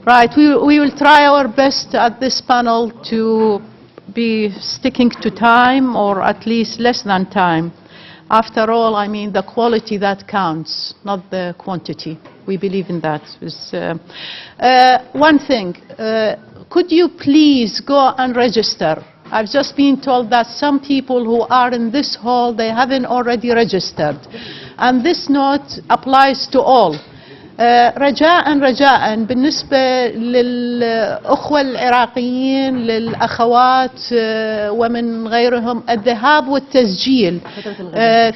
Right, we will try our best at this panel to be sticking to time, or at least less than time. After all, I mean, the quality that counts, not the quantity. We believe in that. One thing, could you please go and register? I've just been told that some people who are in this hall, they haven't already registered. And this note applies to all. رجاء بالنسبة للأخوة العراقيين، للأخوات ومن غيرهم، الذهاب والتسجيل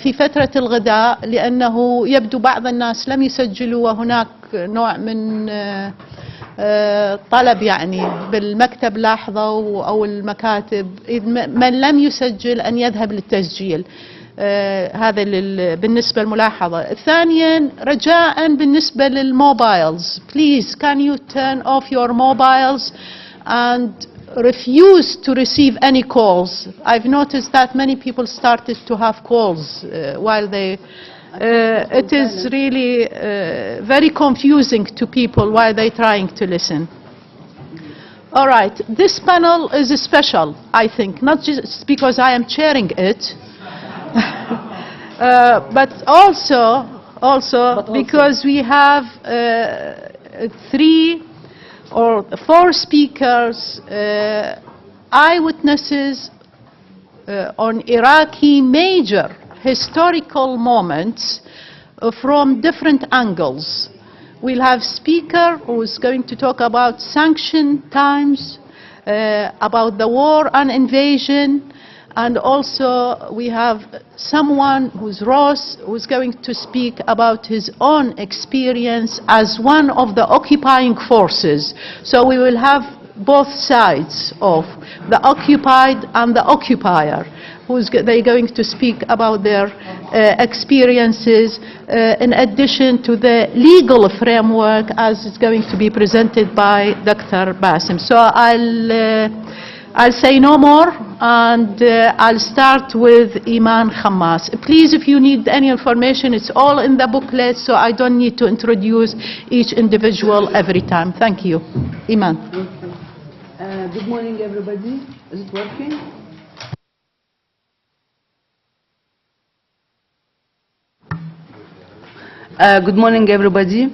في فترة الغداء، لأنه يبدو بعض الناس لم يسجلوا، وهناك نوع من طلب يعني بالمكتب لاحظوا أو المكاتب من لم يسجل أن يذهب للتسجيل. هذا بالنسبة للملاحظة. ثانيا رجاء بالنسبة للموبايلز، please can you turn off your mobiles and refuse to receive any calls. I've noticed that many people started to have calls while they it is really very confusing to people while they're trying to listen. All right, this panel is special, I think, not just because I am chairing it, but also because we have 3 or 4 speakers, eyewitnesses on Iraqi major historical moments from different angles. We'll have a speaker who's going to talk about sanction times, about the war and invasion, and also we have someone who's Ross, who's going to speak about his own experience as one of the occupying forces. So we will have both sides of the occupied and the occupier. They're going to speak about their experiences in addition to the legal framework as it's going to be presented by Dr. Basim. So I'll say no more, and I'll start with Eman A Khamas. Please, if you need any information, it's all in the booklet, so I don't need to introduce each individual every time. Thank you. Eman. Good morning, everybody. Is it working? Good morning, everybody.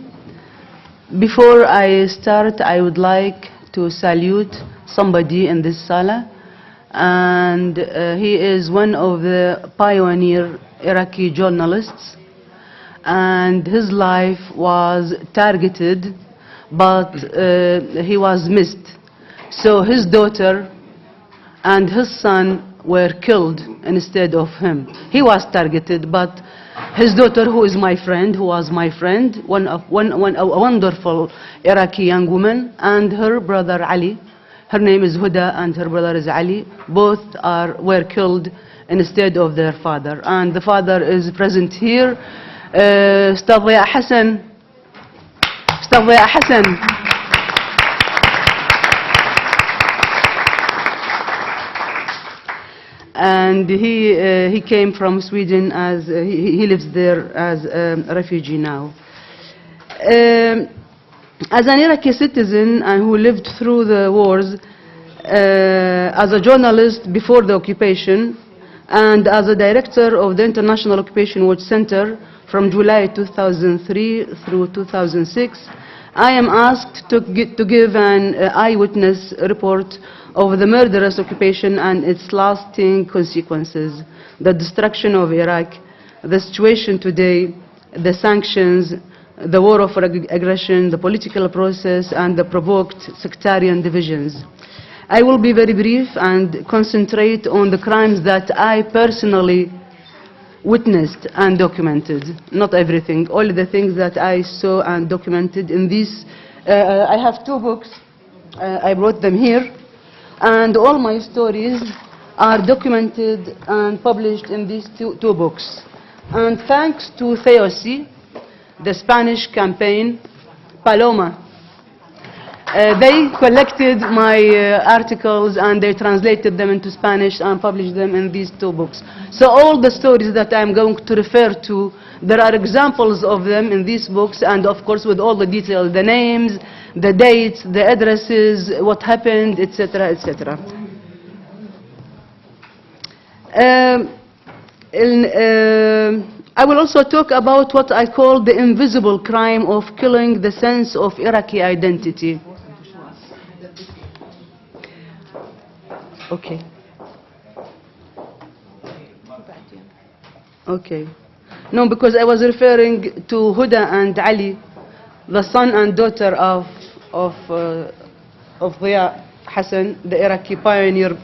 Before I start, I would like to salute somebody in this sala, and he is one of the pioneer Iraqi journalists, and his life was targeted, but he was missed. So his daughter and his son were killed instead of him. He was targeted, but his daughter, who is my friend, who was my friend, a wonderful Iraqi young woman, and her brother Ali. Her name is Huda and her brother is Ali. Both were killed instead of their father. And the father is present here. Ustad Ziya Hassan. Ustad Ziya Hassan. And he came from Sweden, as he lives there as a refugee now. As an Iraqi citizen and who lived through the wars, as a journalist before the occupation, and as a director of the International Occupation Watch Center from July 2003 through 2006, I am asked to give an eyewitness report of the murderous occupation and its lasting consequences, the destruction of Iraq, the situation today, the sanctions, the war of aggression, the political process, and the provoked sectarian divisions. I will be very brief and concentrate on the crimes that I personally witnessed and documented. Not everything, only the things that I saw and documented in these. I have 2 books. I brought them here. And all my stories are documented and published in these two books. And thanks to Theosi, the Spanish campaign, Paloma, they collected my articles and they translated them into Spanish and published them in these 2 books. So all the stories that I'm going to refer to, There are examples of them in these books, and of course with all the details, the names, the dates, the addresses, what happened, etc., etc. I will also talk about what I call the invisible crime of killing the sense of Iraqi identity. Okay. Okay. No, because I was referring to Huda and Ali, the son and daughter of Ziya Hassan, the Iraqi pioneer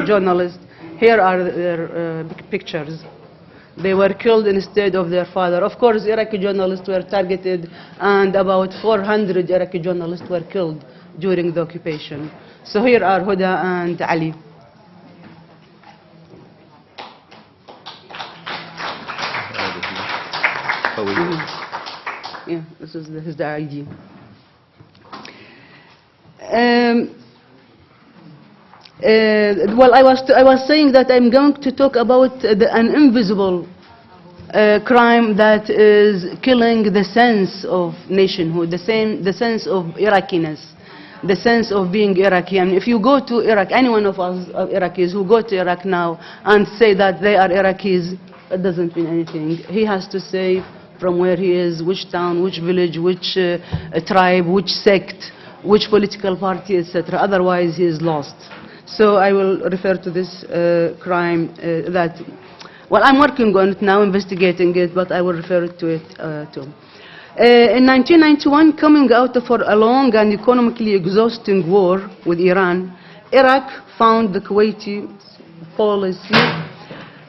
journalist. Here are their pictures. They were killed instead of their father. Of course, Iraqi journalists were targeted, and about 400 Iraqi journalists were killed during the occupation. So here are Huda and Ali. Yeah, this is the ID. Well, I was saying that I'm going to talk about an invisible crime that is killing the sense of nationhood, the sense of Iraqiness, the sense of being Iraqi. And if you go to Iraq, any one of us Iraqis who go to Iraq now and say that they are Iraqis, that doesn't mean anything. He has to say from where he is, which town, which village, which tribe, which sect, which political party, etc. Otherwise, he is lost. So I will refer to this crime that, well, I'm working on it now, investigating it, but I will refer to it too. In 1991, coming out of a long and economically exhausting war with Iran, Iraq found the Kuwaiti policy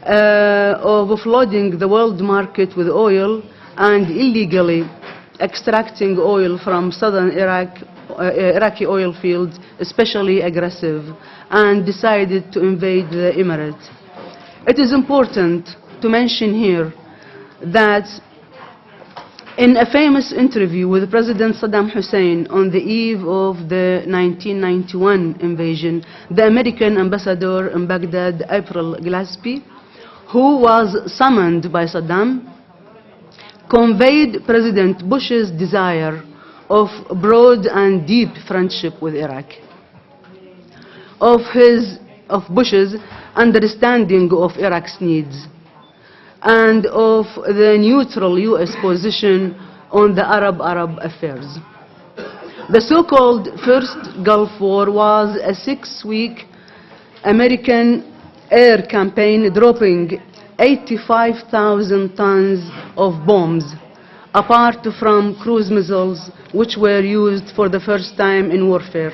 of flooding the world market with oil and illegally extracting oil from southern Iraqi oil fields, especially aggressive, and decided to invade the Emirates. It is important to mention here that in a famous interview with President Saddam Hussein on the eve of the 1991 invasion, the American ambassador in Baghdad, April Gillespie, who was summoned by Saddam, conveyed President Bush's desire of broad and deep friendship with Iraq, of Bush's understanding of Iraq's needs, and of the neutral U.S. position on the Arab affairs. The so-called First Gulf War was a 6-week American air campaign dropping 85,000 tons of bombs, apart from cruise missiles which were used for the first time in warfare,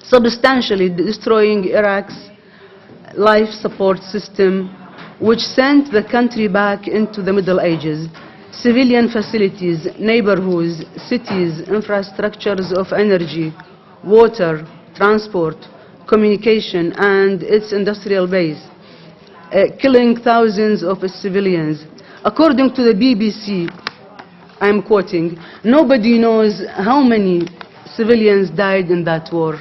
substantially destroying Iraq's life support system, which sent the country back into the Middle Ages. Civilian facilities, neighborhoods, cities, infrastructures of energy, water, transport, communication, and its industrial base, killing thousands of civilians. According to the BBC, I'm quoting, nobody knows how many civilians died in that war,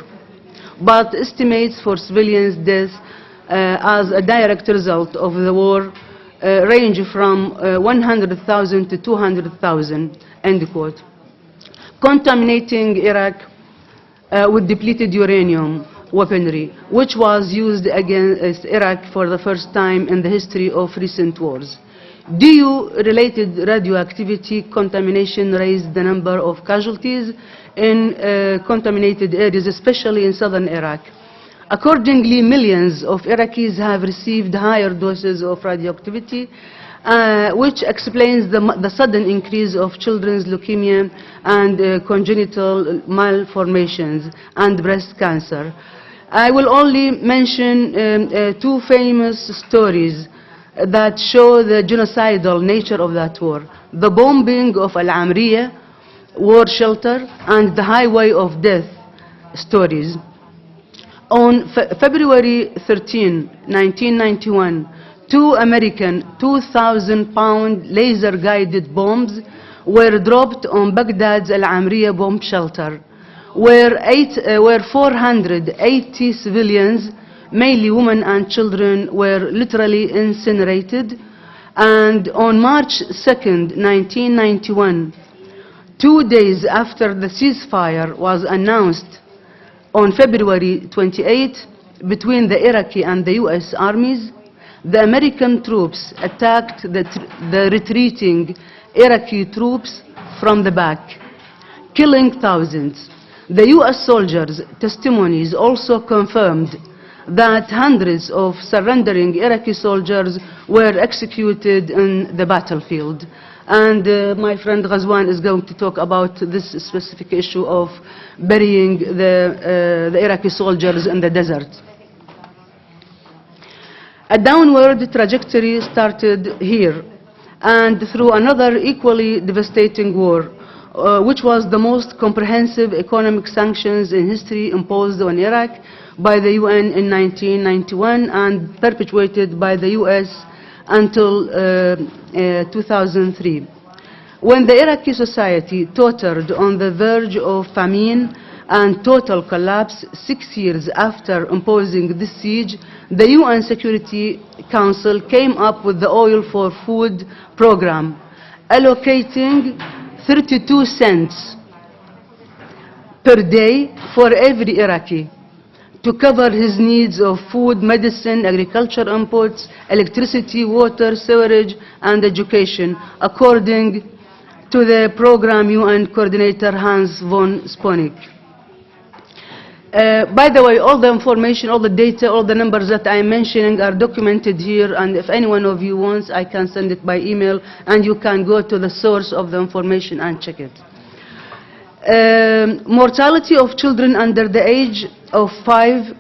but estimates for civilians' deaths as a direct result of the war range from 100,000 to 200,000, end quote. Contaminating Iraq with depleted uranium weaponry, which was used against Iraq for the first time in the history of recent wars. DU-related radioactivity contamination raised the number of casualties in contaminated areas, especially in southern Iraq. Accordingly, millions of Iraqis have received higher doses of radioactivity, which explains the sudden increase of children's leukemia and congenital malformations and breast cancer. I will only mention two famous stories that show the genocidal nature of that war: the bombing of Al-Amriya war shelter and the Highway of Death stories. On February 13, 1991, two American 2,000-pound laser-guided bombs were dropped on Baghdad's Al-Amriya bomb shelter, where 480 civilians, mainly women and children, were literally incinerated, And on March 2nd, 1991, 2 days after the ceasefire was announced on February 28 between the Iraqi and the US armies, the American troops attacked the retreating Iraqi troops from the back, killing thousands. The US soldiers' testimonies also confirmed that hundreds of surrendering Iraqi soldiers were executed in the battlefield. And my friend Ghazwan is going to talk about this specific issue of burying the Iraqi soldiers in the desert. A downward trajectory started here, and through another equally devastating war, which was the most comprehensive economic sanctions in history imposed on Iraq by the UN in 1991 and perpetuated by the US until 2003. When the Iraqi society tottered on the verge of famine and total collapse 6 years after imposing this siege, the UN Security Council came up with the Oil for Food program, allocating 32 cents per day for every Iraqi to cover his needs of food, medicine, agriculture inputs, electricity, water, sewerage, and education, according to the program UN coordinator Hans von Sponik. By the way, all the information, all the data, all the numbers that I'm mentioning are documented here, and if any one of you wants, I can send it by email, and you can go to the source of the information and check it. Mortality of children under the age of 5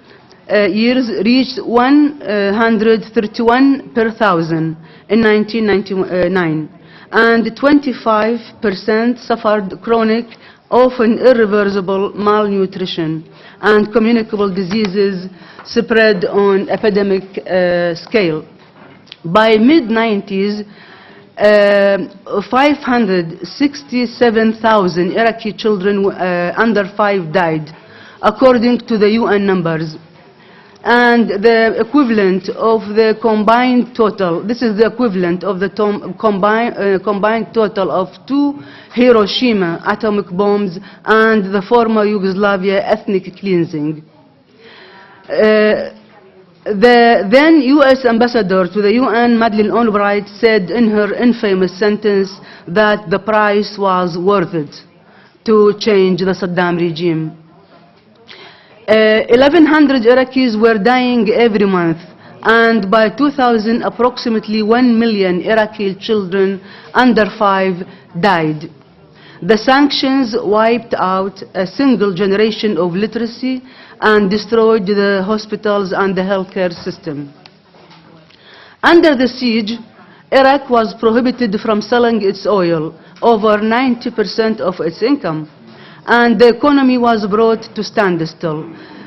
years reached 131 per thousand in 1999, and 25% suffered chronic, often irreversible malnutrition and communicable diseases spread on epidemic scale. By mid-90s, 567,000 Iraqi children under 5 died, according to the UN numbers. And the equivalent of the combined total, this is the equivalent of the combined total of 2 Hiroshima atomic bombs and the former Yugoslavia ethnic cleansing. The then US ambassador to the UN, Madeleine Albright, said in her infamous sentence that the price was worth it to change the Saddam regime. 1,100 Iraqis were dying every month, and by 2000, approximately 1 million Iraqi children under 5 died. The sanctions wiped out a single generation of literacy and destroyed the hospitals and the healthcare system. Under the siege, Iraq was prohibited from selling its oil, over 90% of its income, and the economy was brought to standstill.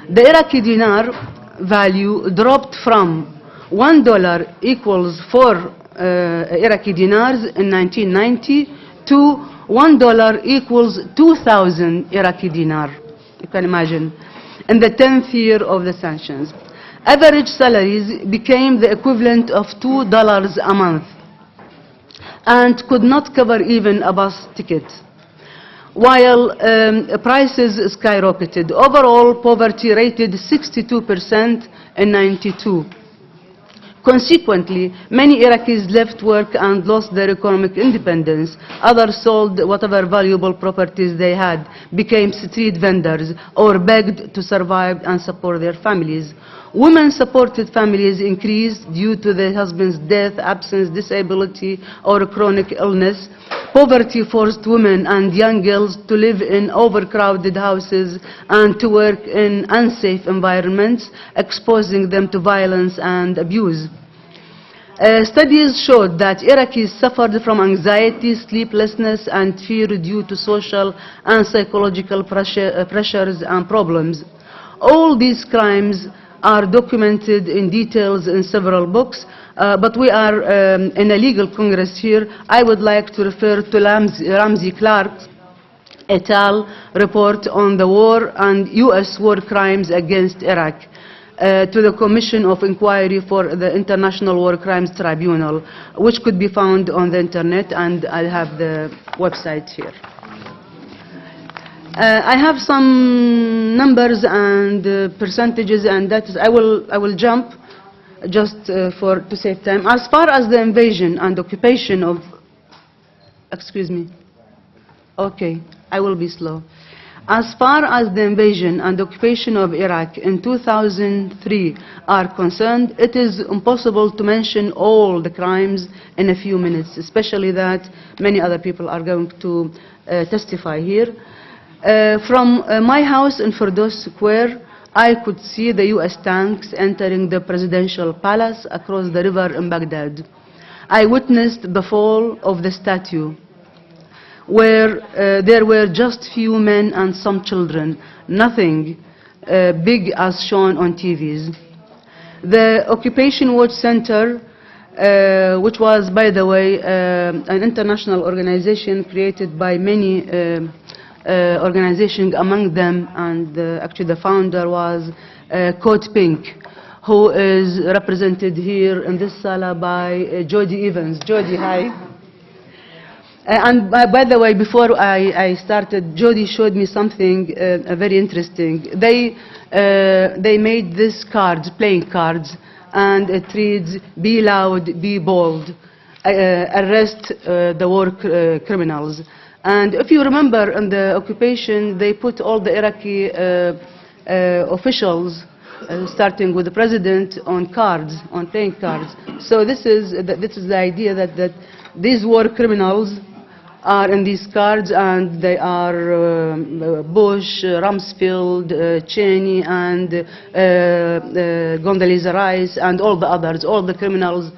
The Iraqi dinar value dropped from $1 equals 4 Iraqi dinars in 1990 to $1 equals 2,000 Iraqi dinar. You can imagine. In the 10th year of the sanctions, average salaries became the equivalent of $2 a month and could not cover even a bus ticket, while prices skyrocketed. Overall, poverty rated 62% in '92. Consequently, many Iraqis left work and lost their economic independence. Others sold whatever valuable properties they had, became street vendors, or begged to survive and support their families. Women-supported families increased due to their husband's death, absence, disability, or chronic illness. Poverty forced women and young girls to live in overcrowded houses and to work in unsafe environments, exposing them to violence and abuse. Studies showed that Iraqis suffered from anxiety, sleeplessness, and fear due to social and psychological pressures and problems. All these crimes are documented in details in several books, but we are in a legal congress here. I would like to refer to Ramsey Clark et al. Report on the war and US war crimes against Iraq. to the Commission of Inquiry for the International War Crimes Tribunal, which could be found on the internet, and I have the website here. I have some numbers and percentages, and that is, I will jump just to save time. As far as the invasion and occupation of, excuse me, okay, I will be slow. As far as the invasion and occupation of Iraq in 2003 are concerned, it is impossible to mention all the crimes in a few minutes, especially that many other people are going to testify here. From my house in Firdaus Square, I could see the US tanks entering the presidential palace across the river in Baghdad. I witnessed the fall of the statue, where there were just few men and some children, nothing big as shown on TVs. The Occupation Watch Center, which was, by the way, an international organization created by many organizations, among them, and actually the founder was Code Pink, who is represented here in this sala by Jody Evans. Jody, hi. And by the way, before I started, Jody showed me something very interesting. They made these cards, playing cards, and it reads, "Be loud, be bold, arrest the war criminals." And if you remember, in the occupation, they put all the Iraqi officials, starting with the president, on cards, on playing cards. So this is the idea that these war criminals are in these cards, and they are Bush, Rumsfeld, Cheney, and Condoleezza Rice, and all the others, all the criminals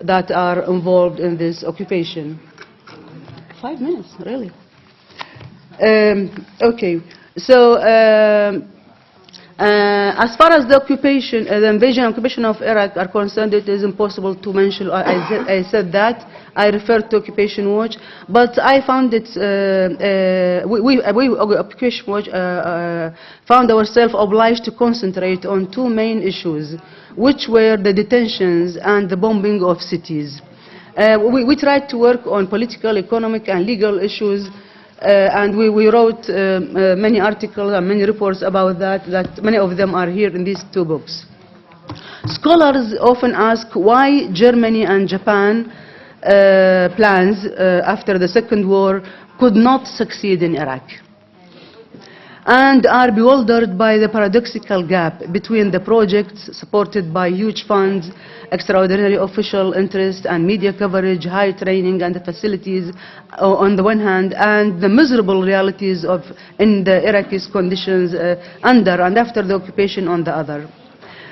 that are involved in this occupation. 5 minutes, really? Okay, so as far as the occupation, the invasion and occupation of Iraq are concerned, it is impossible to mention. I said that. I referred to Occupation Watch, but I found it, Occupation Watch found ourselves obliged to concentrate on two main issues, which were the detentions and the bombing of cities. We tried to work on political, economic, and legal issues, and we wrote many articles and many reports about that many of them are here in these two books. Scholars often ask why Germany and Japan plans after the Second War could not succeed in Iraq, and are bewildered by the paradoxical gap between the projects supported by huge funds, extraordinary official interest and media coverage, high training and facilities on the one hand, and the miserable realities in the Iraqis' conditions under and after the occupation on the other.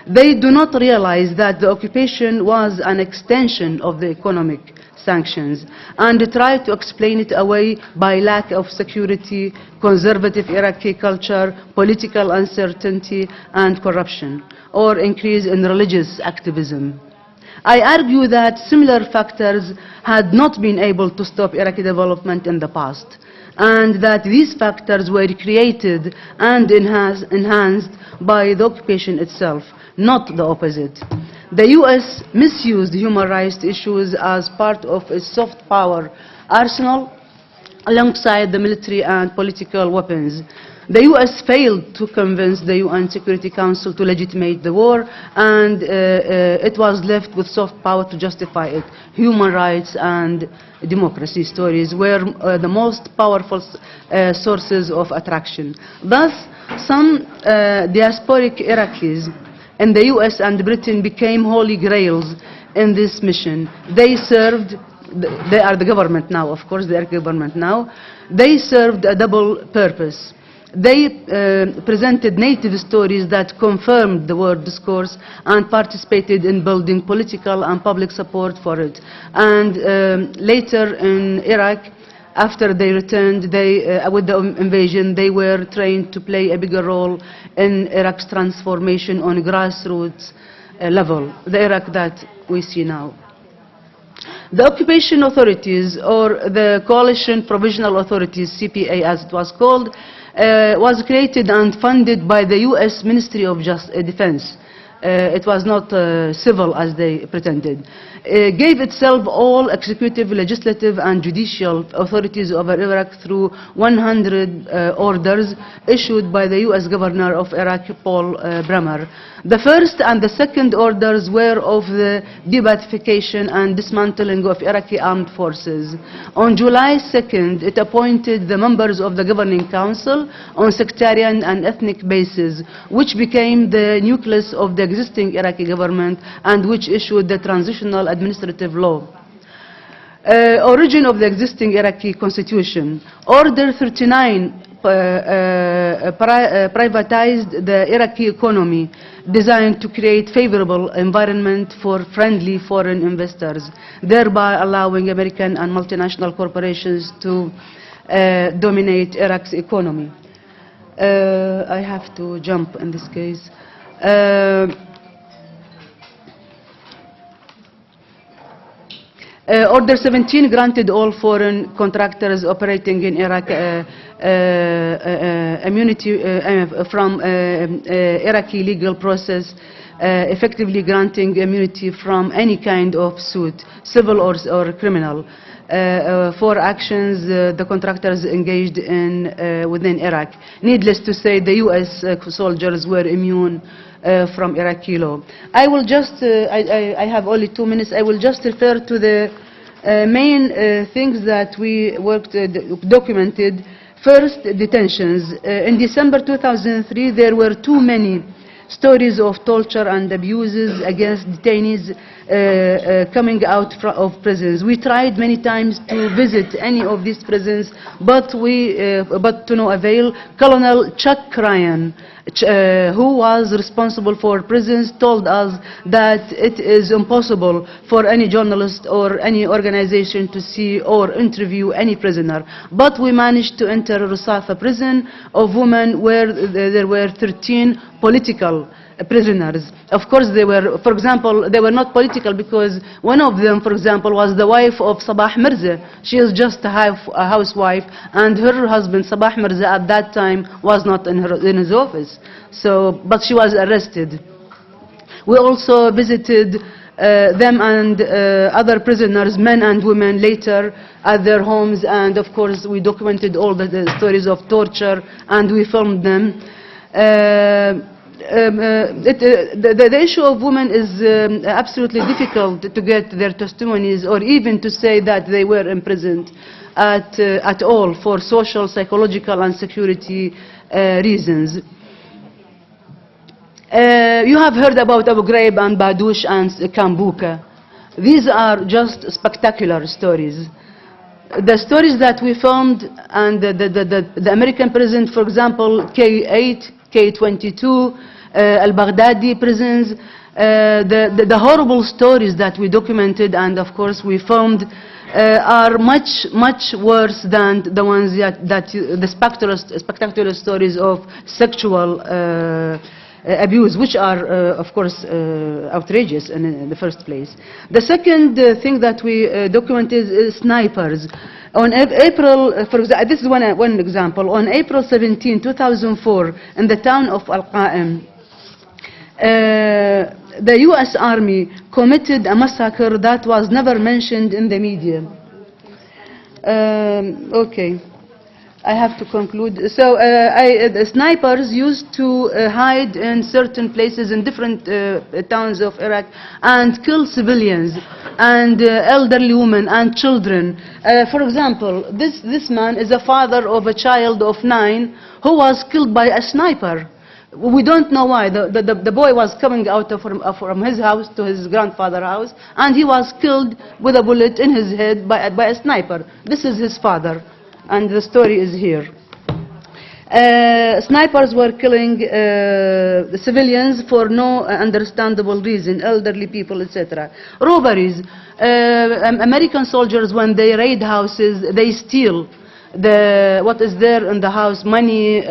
They do not realize that the occupation was an extension of the economic sanctions, and try to explain it away by lack of security, conservative Iraqi culture, political uncertainty and corruption, or increase in religious activism. I argue that similar factors had not been able to stop Iraqi development in the past, and that these factors were created and enhanced by the occupation itself, not the opposite. The US misused human rights issues as part of its soft power arsenal alongside the military and political weapons. The US failed to convince the UN Security Council to legitimate the war, and it was left with soft power to justify it. Human rights and democracy stories were the most powerful sources of attraction. Thus, some diasporic Iraqis in the US and Britain became holy grails in this mission. They are the government now, of course, they are government now. They served a double purpose. They presented native stories that confirmed the war discourse and participated in building political and public support for it. And later in Iraq, after they returned, with the invasion, they were trained to play a bigger role in Iraq's transformation on grassroots level, the Iraq that we see now. The occupation authorities, or the Coalition Provisional Authorities, CPA as it was called, was created and funded by the US Ministry of Defense. It was not civil as they pretended. Gave itself all executive, legislative, and judicial authorities over Iraq through 100 orders issued by the U.S. Governor of Iraq, Paul Bremer. The first and the second orders were of the de-Baathification and dismantling of Iraqi armed forces. On July 2nd, it appointed the members of the Governing Council on sectarian and ethnic basis, which became the nucleus of the existing Iraqi government and which issued the transitional administrative law. Origin of the existing Iraqi constitution. Order 39 privatized the Iraqi economy, designed to create favorable environment for friendly foreign investors, thereby allowing American and multinational corporations to dominate Iraq's economy. I have to jump in this case. Order 17 granted all foreign contractors operating in Iraq immunity from Iraqi legal process, effectively granting immunity from any kind of suit, civil or criminal, for actions the contractors engaged in within Iraq. Needless to say, the U.S. soldiers were immune from Iraqi law. I will just, I have only 2 minutes, I will just refer to the main things that we documented. First, detentions. In December 2003, there were too many stories of torture and abuses against detainees coming out of prisons. We tried many times to visit any of these prisons, but to no avail. Colonel Chuck Ryan, who was responsible for prisons, told us that it is impossible for any journalist or any organization to see or interview any prisoner. But we managed to enter Rusafa prison of women where there were 13 political prisoners. Of course, they were, for example, they were not political because one of them, for example, was the wife of Sabah Mirza. She is just a housewife, and her husband, Sabah Mirza, at that time was not in his office. So, but she was arrested. We also visited them and other prisoners, men and women, later at their homes, and of course we documented all the stories of torture and we filmed them. The issue of women is absolutely difficult to get their testimonies or even to say that they were imprisoned at all for social, psychological and security reasons. You have heard about Abu Ghraib and Badoush and Kambuka. These are just spectacular stories. The stories that we found, and the American prison, for example, K8, K22, al-Baghdadi prisons, the horrible stories that we documented and of course we found are much worse than the ones the spectacular stories of sexual abuse, which are of course outrageous in the first place. The second thing that we documented is snipers. On April, for example, this is one example. On April 17, 2004, in the town of Al-Qa'im, the U.S. Army committed a massacre that was never mentioned in the media. Okay, I have to conclude. So the snipers used to hide in certain places in different towns of Iraq and kill civilians and elderly women and children. For example, this man is a father of a child of 9 who was killed by a sniper. We don't know why. The boy was coming out from his house to his grandfather's house, and he was killed with a bullet in his head by a sniper. This is his father, and the story is here. Snipers were killing the civilians for no understandable reason, elderly people, etc. Robberies. American soldiers, when they raid houses, they steal what is there in the house, money,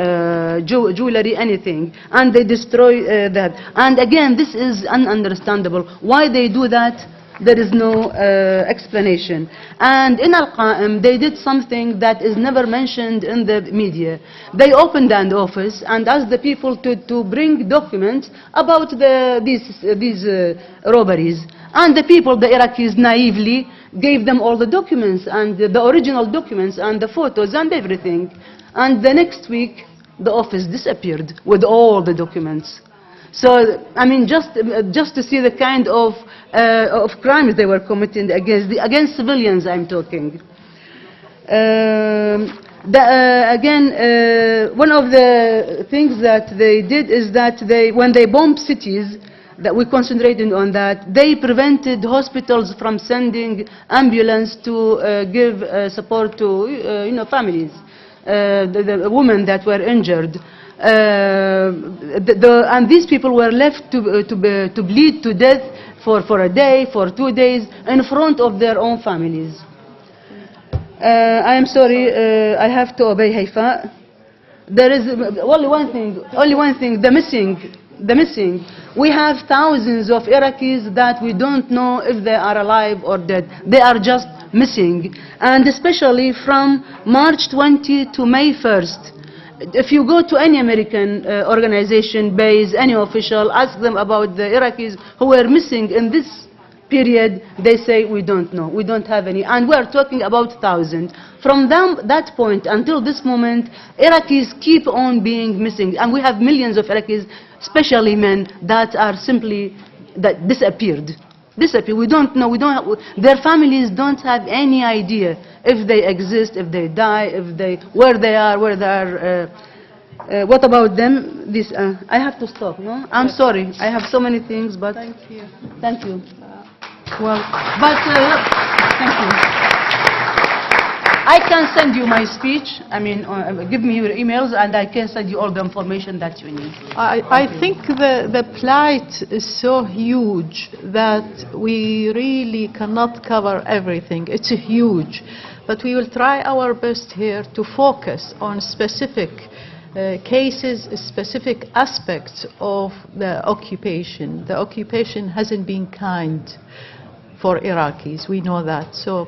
jewelry, anything, and they destroy that. And again, this is ununderstandable. Why they do that? There is no explanation. And in Al-Qa'im, they did something that is never mentioned in the media. They opened an office and asked the people to bring documents about these robberies. And the people, the Iraqis, naively gave them all the documents, and the original documents, and the photos, and everything. And the next week, the office disappeared with all the documents. So, I mean, just to see the kind of crimes they were committing against civilians, I'm talking. Again, one of the things that they did is that when they bombed cities, that we concentrated on that, they prevented hospitals from sending ambulance to give support to families, the women that were injured. And these people were left to bleed to death for a day, for 2 days, in front of their own families. I am sorry, I have to obey Haifa. There is only one thing, the missing. We have thousands of Iraqis that we don't know if they are alive or dead. They are just missing. And especially from March 20 to May 1st. If you go to any American organization, base, any official, ask them about the Iraqis who were missing in this period, they say, we don't know, we don't have any. And we are talking about thousands. From that point until this moment, Iraqis keep on being missing. And we have millions of Iraqis, especially men, that are simply disappeared. We don't know, their families don't have any idea if they exist, if they die, where they are. What about them? I have to stop, no? I'm sorry, I have so many things, but... Thank you. Thank you. Well, but, thank you. I can send you my speech. I mean, give me your emails, and I can send you all the information that you need. I think the plight is so huge that we really cannot cover everything. It's huge. But we will try our best here to focus on specific cases, specific aspects of the occupation. The occupation hasn't been kind for Iraqis. We know that. So